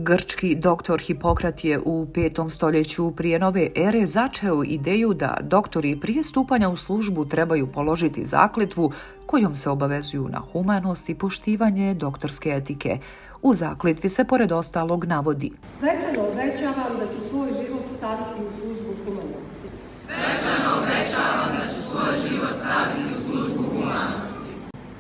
Grčki doktor Hipokrat je u 5. stoljeću prije nove ere začeo ideju da doktori prije stupanja u službu trebaju položiti zakletvu kojom se obavezuju na humanost i poštivanje doktorske etike. U zakletvi se pored ostalog navodi: Svečano obećavam da ću svoj život staviti u službu humanosti. Svečano obećavam da ću svoj život staviti u službu humanosti.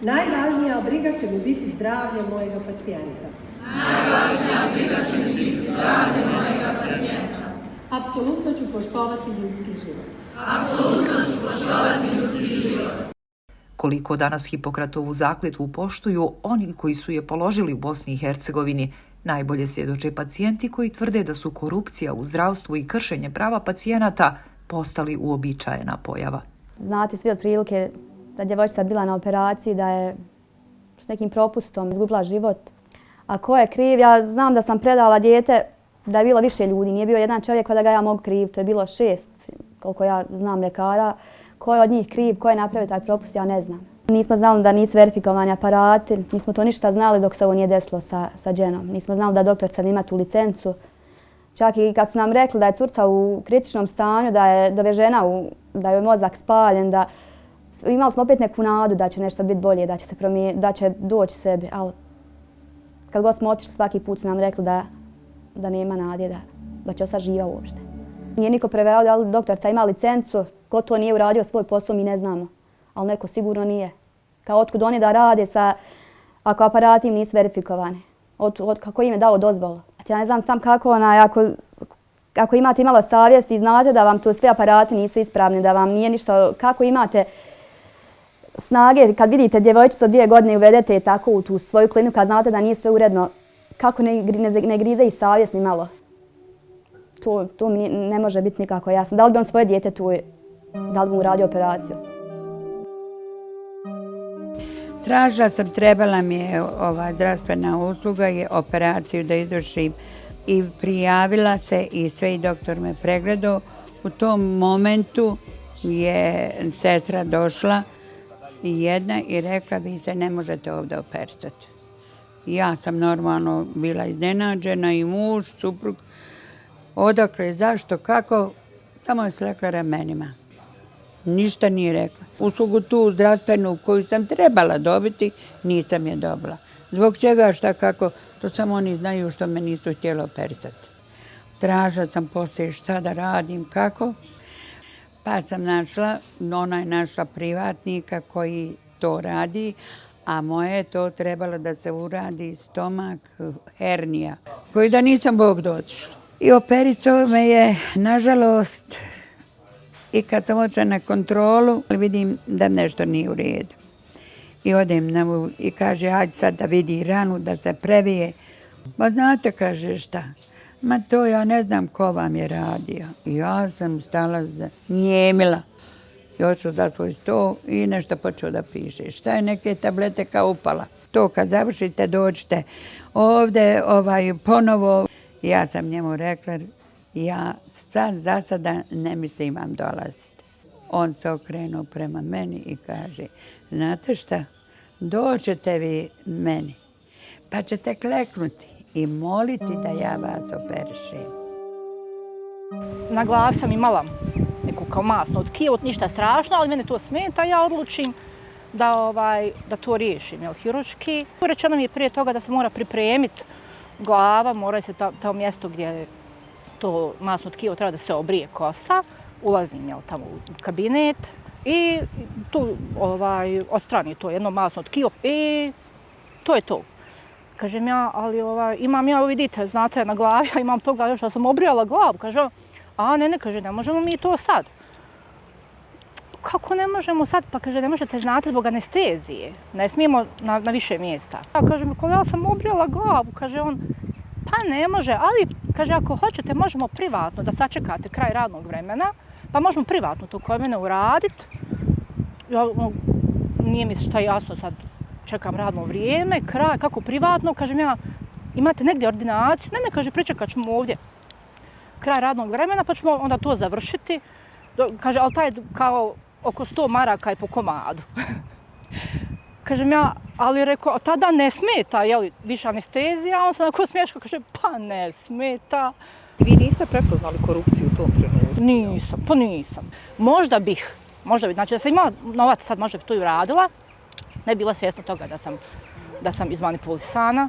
Najvažnija briga će mi biti zdravlje mojega pacijenta. Najvažnija briga će mi biti zdravlje mojega pacijenta. Apsolutno ću poštovati ljudski život. Apsolutno ću poštovati ljudski život. Koliko danas Hipokratovu zakletvu poštuju oni koji su je položili u Bosni i Hercegovini, najbolje svjedoče pacijenti koji tvrde da su korupcija u zdravstvu i kršenje prava pacijenata postali uobičajena pojava. Znate svi otprilike da djevojčica bila na operaciji, da je s nekim propustom izgubila život. A ko je kriv? Ja znam da sam predala dijete, da je bilo više ljudi. Nije bio jedan čovjek pa da ga ja mogu kriv. To je bilo 6, koliko ja znam ljekara. Ko je od njih kriv, ko je napravio taj propust, ja ne znam. Nismo znali da nisu verifikovani aparati, nismo to ništa znali dok se ovo nije desilo sa Dženom. Nismo znali da doktorica nema tu licencu. Čak i kad su nam rekli da je curca u kritičnom stanju, da je žena, da je mozak spaljen, imali smo opet neku nadu da će nešto biti bolje, da će se promijeniti, da će doći sebi. Ali kad god smo otišli, svaki put su nam rekli da nema nade, da će ostati živa uopšte. Nije niko preverao da li doktorica ima licencu, ko to nije uradio svoj posao, mi ne znamo. Ali neko sigurno nije. Kao otkud oni da rade ako aparati im nisu verifikovani? Kako im je dao dozvolu? Ja ne znam sam kako ako imate malo savjesti i znate da vam tu sve aparati nisu ispravni, da vam nije ništa, kako imate snage kad vidite djevojčicu od 2 godine i uvedete je tako u tu svoju kliniku, kad znate da nije sve uredno, kako ne grize i savjest ni malo? To mi ne može biti nikako jasno. Da li bi on svoje dijete tu, da li bi mu uradio operaciju? Tražila sam, trebala mi je zdravstvena usluga i operaciju da izvršim i prijavila se i sve i doktor me pregledao. U tom momentu je sestra došla jedna i rekla: vi se ne možete ovdje operisati. Ja sam normalno bila iznenađena i muž, suprug. Odakle, zašto, kako, samo je slekla ramenima. Ništa nije rekla. Uslugu tu zdravstvenu koju sam trebala dobiti, nisam je dobila. Zbog čega, šta, kako, to samo oni znaju što me nisu htjeli operisati. Tražila sam poslije šta da radim, kako. Pa sam našla, ona je našla privatnika koji to radi, a moje je to trebalo da se uradi stomak, hernija, koji da nisam Bog dotišla. I operisao me je, nažalost, i kad sam otišla na kontrolu, vidim da nešto nije u redu. I odem i kaže: hajde sad da vidi ranu, da se previje. Ma znate, kaže, šta? Ma to ja ne znam ko vam je radio. I ja sam stala, njemila. I otišla za svoj stol i nešto počeo da piše. Šta je, neke tablete kao upala. To kad završite dođite ovdje ponovo. Ja sam njemu rekla: ja za sada ne mislim vam dolaziti. On se okrenuo prema meni i kaže: znate šta, dođete vi meni, pa ćete kleknuti i moliti da ja vas operišem. Na glavi sam imala neku kao masnu tkivo, ništa strašno, ali mene to smeta, ja odlučim da to riješim, hirurški. Rečeno mi je prije toga da se mora pripremiti glava, mora se to mjesto gdje to masno tkivo treba da se obrije kosa. Ulazim tamo u kabinet i tu odstrani to jedno masno tkivo i to je to. Kažem ja, ali imam ja, vidite, znate, na glavi, ja imam toga još, da sam obrijala glavu. Kaže on: a ne, kaže, ne možemo mi to sad. Kako ne možemo sad? Pa kaže: ne možete, znate, zbog anestezije. Ne smijemo na više mjesta. Ja kažem: ja sam obrijala glavu. Kaže on: pa ne može, ali, kaže, ako hoćete možemo privatno da sačekate kraj radnog vremena, pa možemo privatno to kod mene uraditi. Nije mi šta jasno sad, čekam radno vrijeme, kraj, kako privatno, kažem ja, imate negdje ordinaciju? Ne, kaže, pričekat ćemo ovdje kraj radnog vremena pa ćemo onda to završiti. Kaže, ali taj kao oko 100 maraka je po komadu. Kažem ja, ali rekao, tada ne smeta, jel, više anestezija, a on se onako smiješka, kaže, pa ne smeta. Vi niste prepoznali korupciju u tom trenutku? Nisam. Možda bih, znači da sam imala novac sad možda bi to i uradila, ne bila svjesna toga da sam izmanipulisana.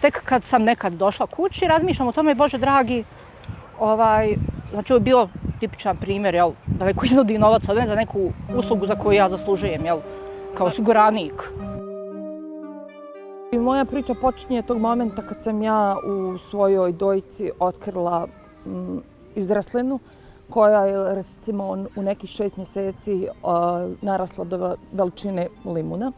Tek kad sam nekad došla kući, razmišljam o tome, Bože dragi, znači ovo je bio tipičan primjer, jel, da neko iznudi novac od mene za neku uslugu za koju ja zaslužujem, jel, kao osiguranik. Moja priča počinje tog momenta kad sam ja u svojoj dojci otkrila izraslinu koja je recimo u nekih 6 mjeseci narasla do veličine limuna.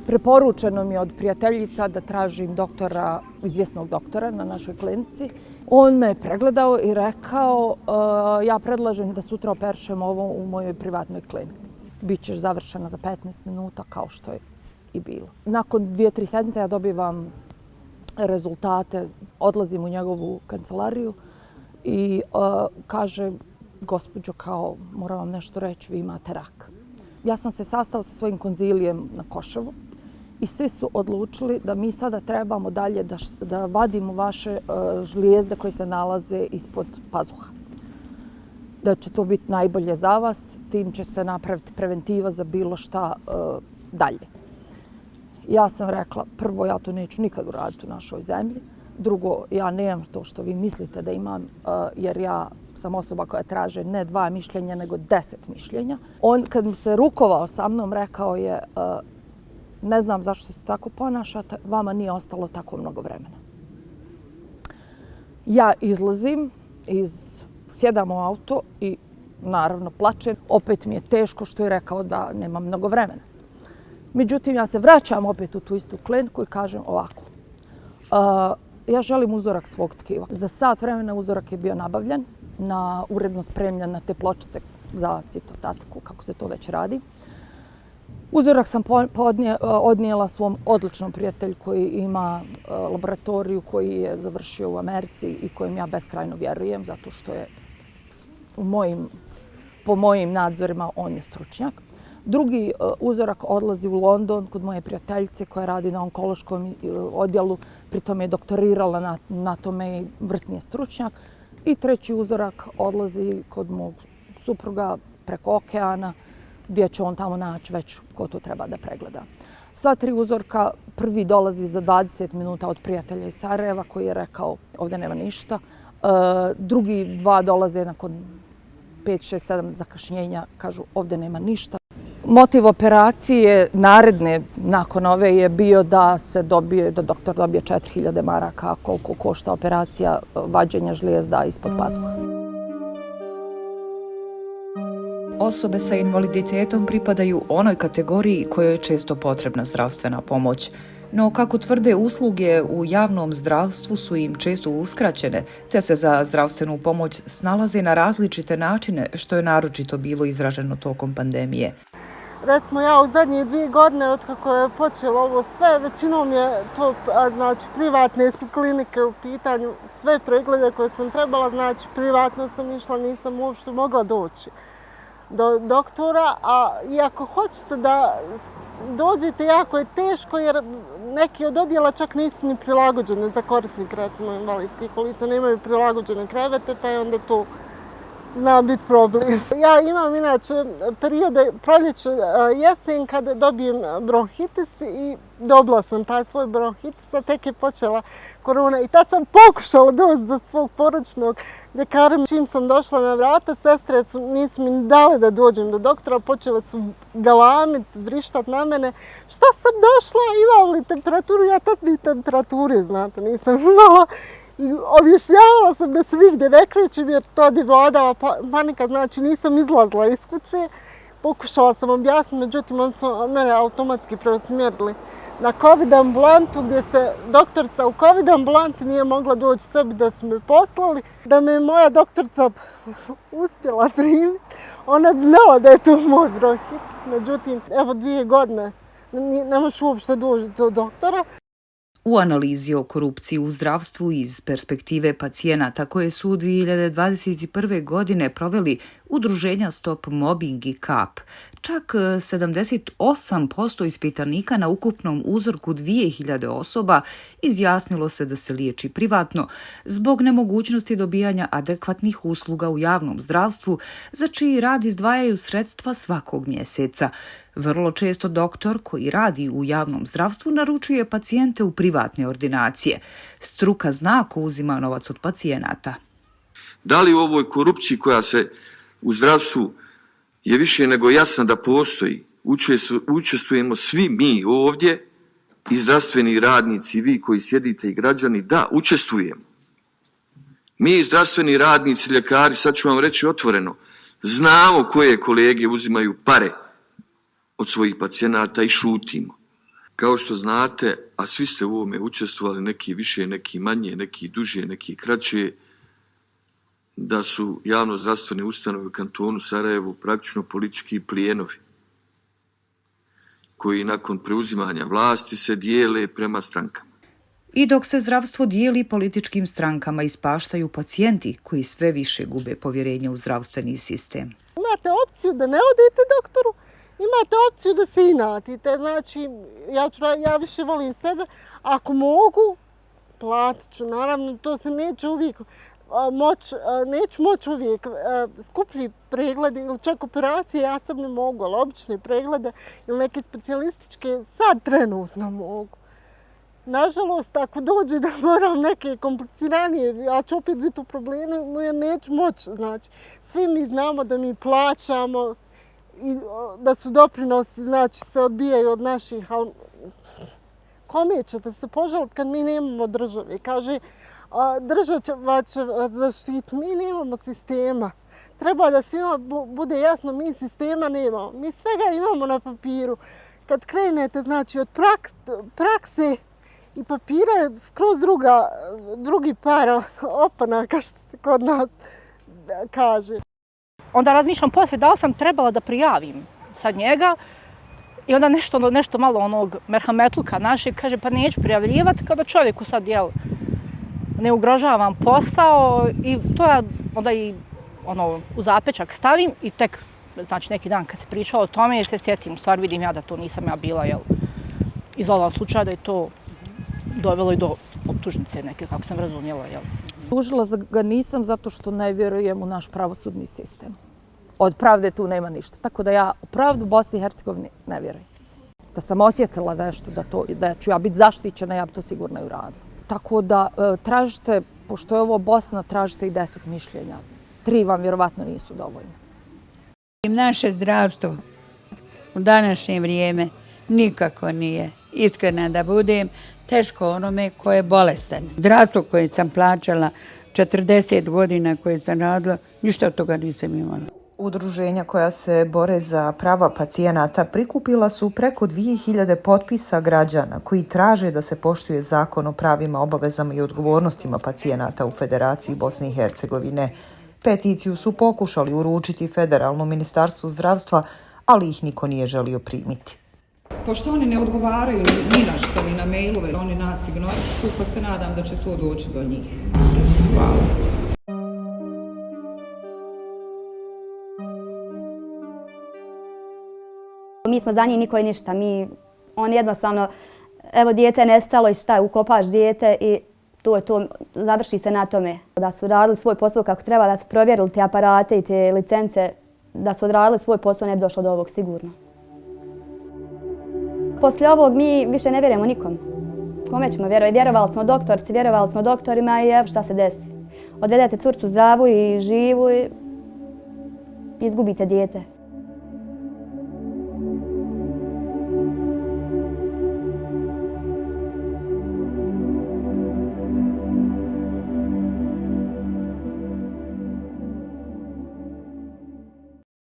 Preporučeno mi je od prijateljica da tražim doktora, izvjesnog doktora na našoj klinici. On me je pregledao i rekao ja predlažem da sutra operišem ovo u mojoj privatnoj klinici. Bićeš završena za 15 minuta kao što je i bilo. Nakon 2-3 sedmice ja dobivam rezultate, odlazim u njegovu kancelariju i kaže gospođo kao moram vam nešto reći, vi imate rak. Ja sam se sastao sa svojim konzilijem na Koševu i svi su odlučili da mi sada trebamo dalje da vadimo vaše žlijezde koje se nalaze ispod pazuha. Da će to biti najbolje za vas, tim će se napraviti preventiva za bilo šta dalje. Ja sam rekla, prvo, ja to neću nikad uraditi u našoj zemlji. Drugo, ja nemam to što vi mislite da imam, jer ja sam osoba koja traže ne 2 mišljenja, nego 10 mišljenja. On, kad mi se rukovao sa mnom, rekao je, ne znam zašto se tako ponašate, vama nije ostalo tako mnogo vremena. Ja izlazim, sjedam u auto i naravno plačem. Opet mi je teško što je rekao da nema mnogo vremena. Međutim, ja se vraćam opet u tu istu kliniku i kažem ovako. Ja želim uzorak svog tkiva. Za sat vremena uzorak je bio nabavljen, uredno spremljen na te pločice za citostatiku, kako se to već radi. Uzorak sam odnijela svom odličnom prijatelju koji ima laboratoriju, koji je završio u Americi i kojem ja beskrajno vjerujem, zato što je po mojim nadzorima on je stručnjak. Drugi uzorak odlazi u London kod moje prijateljice koja radi na onkološkom odjelu, pritom je doktorirala na tome i vrsni je stručnjak. I treći uzorak odlazi kod mog supruga preko okeana, gdje će on tamo naći već ko to treba da pregleda. Sva 3 uzorka, prvi dolazi za 20 minuta od prijatelja iz Sarajeva koji je rekao ovdje nema ništa. Drugi 2 dolaze nakon 5, 6, 7 zakašnjenja, kažu ovdje nema ništa. Motiv operacije naredne nakon ove je bio da doktor dobije 4000 maraka koliko košta operacija vađenja žlijezda ispod pazuha. Osobe sa invaliditetom pripadaju onoj kategoriji kojoj je često potrebna zdravstvena pomoć. No, kako tvrde, usluge u javnom zdravstvu su im često uskraćene, te se za zdravstvenu pomoć snalaze na različite načine, što je naročito bilo izraženo tokom pandemije. Recimo ja u zadnje 2 godine od kako je počelo ovo sve, većinom je to, znači privatne su klinike u pitanju, sve preglede koje sam trebala, znači privatno sam išla, nisam uopšte mogla doći do doktora, a i ako hoćete da dođete, jako je teško jer neki od odjela čak nisu ni prilagođene za korisnike, recimo invalidskih kolica, nemaju prilagođene krevete, pa je onda to zna biti problem. Ja imam inače periode proljeće, jesen kada dobijem bronhitis i dobila sam taj svoj bronhitis, a tek je počela korona i tad sam pokušala doći do svog poručnog ljekara. Čim sam došla na vrata, sestre nisu mi dale da dođem do doktora, počele su galamiti, vrištati na mene. Šta sam došla, imam li temperaturu? Ja tad ni temperature, znate, nisam imala. I objašnjavala sam da se nigdje ne krećem jer tad je vladala panika, znači nisam izlazila iz kuće. Pokušala sam objasniti, međutim oni su mene automatski preusmjerili na COVID ambulantu gdje se doktorica u COVID ambulanti nije mogla doći sebi da su me poslali. Da me moja doktorica uspjela primiti, ona bi znala da je to moj bronhitis, međutim evo 2 godine ne možeš uopšte doći do doktora. U analizi o korupciji u zdravstvu iz perspektive pacijenata koje su 2021. godine proveli udruženja Stop Mobbing i KAP. Čak 78% ispitanika na ukupnom uzorku 2000 osoba izjasnilo se da se liječi privatno zbog nemogućnosti dobijanja adekvatnih usluga u javnom zdravstvu, za čiji rad izdvajaju sredstva svakog mjeseca. Vrlo često doktor koji radi u javnom zdravstvu naručuje pacijente u privatne ordinacije. Struka zna ko uzima novac od pacijenata. Da li u ovoj korupciji koja se u zdravstvu je više nego jasno da postoji, učestvujemo svi mi ovdje, i zdravstveni radnici, vi koji sjedite i građani, da, učestvujemo. Mi zdravstveni radnici, ljekari, sad ću vam reći otvoreno, znamo koje kolege uzimaju pare od svojih pacijenata i šutimo. Kao što znate, a svi ste u ovome učestvovali, neki više, neki manje, neki duže, neki kraće, da su javno-zdravstvene ustanove u kantonu Sarajevu praktično politički plijenovi koji nakon preuzimanja vlasti se dijele prema strankama. I dok se zdravstvo dijeli političkim strankama, ispaštaju pacijenti koji sve više gube povjerenje u zdravstveni sistem. Imate opciju da ne odete doktoru, imate opciju da se inatite. Znači, ja više volim sebe. Ako mogu, platit ću. Naravno, to se neće uvijek neću moći uvijek. Skuplji pregledi ili čak operacije ja sad ne mogu, ali obične preglede ili neke specijalističke sad trenutno mogu. Nažalost, ako dođe da moram neke kompliciranije, ja ću opet biti u problemu jer neću moći. Znači, svi mi znamo da mi plaćamo i da su doprinosi, znači, se odbijaju od naših, ali kome ćete se požaliti kad mi nemamo države? Kaže, država će zaštiti, mi nemamo sistema. Treba da svima bude jasno, mi sistema nemamo. Mi svega imamo na papiru. Kad krenete, znači, od prakse i papira je skroz drugi par opanaka, što se kod nas kaže. Onda razmišljam poslije da li sam trebala da prijavim sad njega i onda nešto malo onog merhametluka našeg, kaže pa neću prijavljivati kada čovjeku sad ne ugrožavam posao i to ja onda i u zapečak stavim i tek znači neki dan kad se pričalo o tome se sjetim, u stvari vidim ja da to nisam ja bila iz ovog slučaja, da je to dovelo i do optužnice neke, kako sam razumjela. Tužila ga nisam zato što ne vjerujem u naš pravosudni sistem. Od pravde tu nema ništa. Tako da ja u pravdu Bosne i Hercegovine ne vjerujem. Da sam osjetila nešto, da ću ja biti zaštićena, ja bi to sigurno i uradila. Tako da tražite, pošto je ovo Bosna, tražite i 10 mišljenja. 3 vam vjerovatno nisu dovoljne. Naše zdravstvo u današnje vrijeme nikako nije, iskrena da budem, teško onome ko je bolestan. Zdravstvo koje sam plaćala 40 godina koje sam radila, ništa od toga nisam imala. Udruženja koja se bore za prava pacijenata prikupila su preko 2000 potpisa građana koji traže da se poštuje zakon o pravima, obavezama i odgovornostima pacijenata u Federaciji Bosne i Hercegovine. Peticiju su pokušali uručiti Federalnom ministarstvu zdravstva, ali ih niko nije želio primiti. Pošto oni ne odgovaraju ni na što, ni na mailove, oni nas ignorišu, pa se nadam da će to doći do njih. Hvala. Mi smo za njih, niko i ništa. On jednostavno, evo dijete je nestalo i šta, ukopaš dijete i to je to, završi se na tome. Da su radili svoj posao kako treba, da su provjerili te aparate i te licence, da su odradili svoj posao, ne bi došlo do ovog sigurno. Poslije ovog mi više ne vjerujemo nikom. Kome ćemo vjerovati? Vjerovali smo doktorci, vjerovali smo doktorima i evo šta se desi. Odvedete curcu zdravu i živu i izgubite dijete.